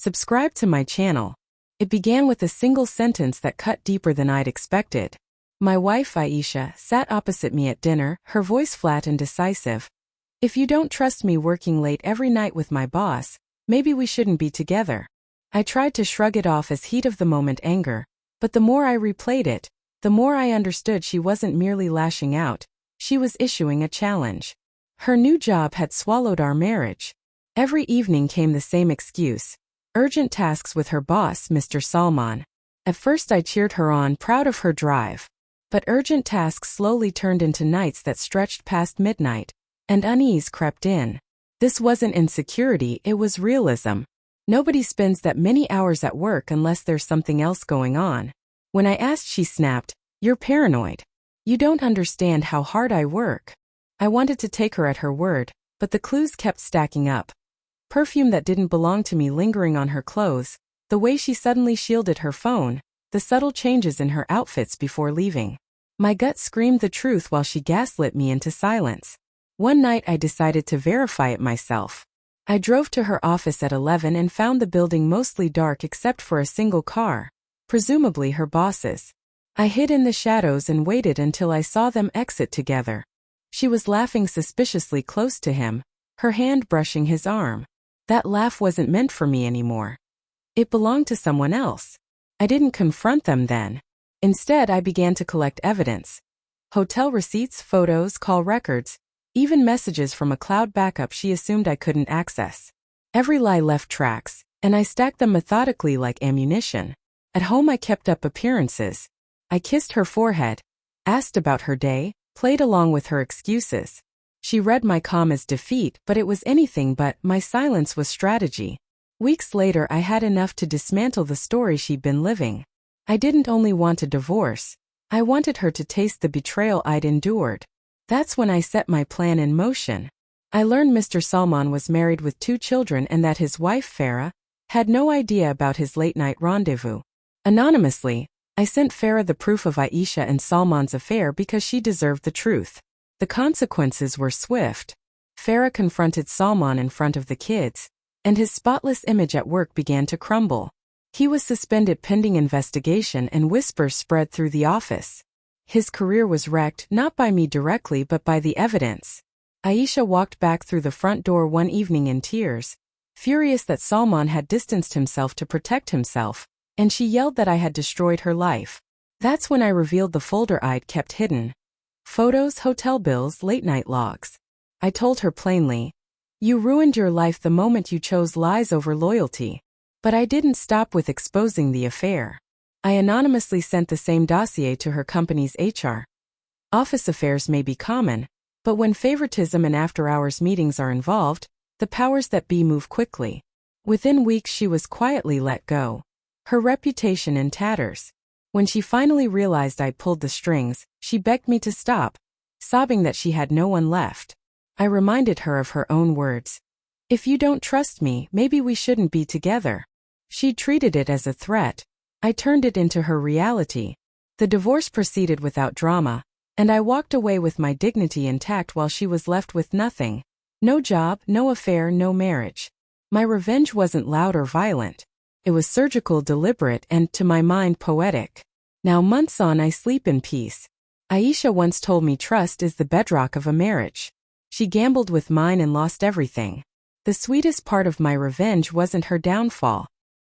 Subscribe to my channel. It began with a single sentence that cut deeper than I'd expected. My wife Aisha sat opposite me at dinner, her voice flat and decisive. If you don't trust me working late every night with my boss, maybe we shouldn't be together. I tried to shrug it off as heat of the moment anger, but the more I replayed it, the more I understood she wasn't merely lashing out, she was issuing a challenge. Her new job had swallowed our marriage. Every evening came the same excuse: urgent tasks with her boss, Mr. Salman. At first I cheered her on, proud of her drive. But urgent tasks slowly turned into nights that stretched past midnight, and unease crept in. This wasn't insecurity, it was realism. Nobody spends that many hours at work unless there's something else going on. When I asked, she snapped, "You're paranoid. You don't understand how hard I work." I wanted to take her at her word, but the clues kept stacking up. Perfume that didn't belong to me lingering on her clothes, the way she suddenly shielded her phone, the subtle changes in her outfits before leaving. My gut screamed the truth while she gaslit me into silence. One night I decided to verify it myself. I drove to her office at 11 and found the building mostly dark except for a single car, presumably her boss's. I hid in the shadows and waited until I saw them exit together. She was laughing suspiciously close to him, her hand brushing his arm. That laugh wasn't meant for me anymore. It belonged to someone else. I didn't confront them then. Instead, I began to collect evidence. Hotel receipts, photos, call records, even messages from a cloud backup she assumed I couldn't access. Every lie left tracks, and I stacked them methodically like ammunition. At home I kept up appearances. I kissed her forehead, asked about her day, played along with her excuses. She read my calm as defeat, but it was anything but. My silence was strategy. Weeks later I had enough to dismantle the story she'd been living. I didn't only want a divorce. I wanted her to taste the betrayal I'd endured. That's when I set my plan in motion. I learned Mr. Salman was married with 2 children and that his wife, Farah, had no idea about his late-night rendezvous. Anonymously, I sent Farah the proof of Aisha and Salman's affair because she deserved the truth. The consequences were swift. Farah confronted Salman in front of the kids, and his spotless image at work began to crumble. He was suspended pending investigation, and whispers spread through the office. His career was wrecked not by me directly but by the evidence. Aisha walked back through the front door one evening in tears, furious that Salman had distanced himself to protect himself, and she yelled that I had destroyed her life. That's when I revealed the folder I'd kept hidden. Photos, hotel bills, late-night logs. I told her plainly, "You ruined your life the moment you chose lies over loyalty." But I didn't stop with exposing the affair. I anonymously sent the same dossier to her company's HR. Office affairs may be common, but when favoritism and after-hours meetings are involved, the powers that be move quickly. Within weeks she was quietly let go, her reputation in tatters. When she finally realized I'd pulled the strings, she begged me to stop, sobbing that she had no one left. I reminded her of her own words. "If you don't trust me, maybe we shouldn't be together." She treated it as a threat. I turned it into her reality. The divorce proceeded without drama, and I walked away with my dignity intact while she was left with nothing. No job, no affair, no marriage. My revenge wasn't loud or violent. It was surgical, deliberate, and, to my mind, poetic. Now, months on, I sleep in peace. Aisha once told me trust is the bedrock of a marriage. She gambled with mine and lost everything. The sweetest part of my revenge wasn't her downfall.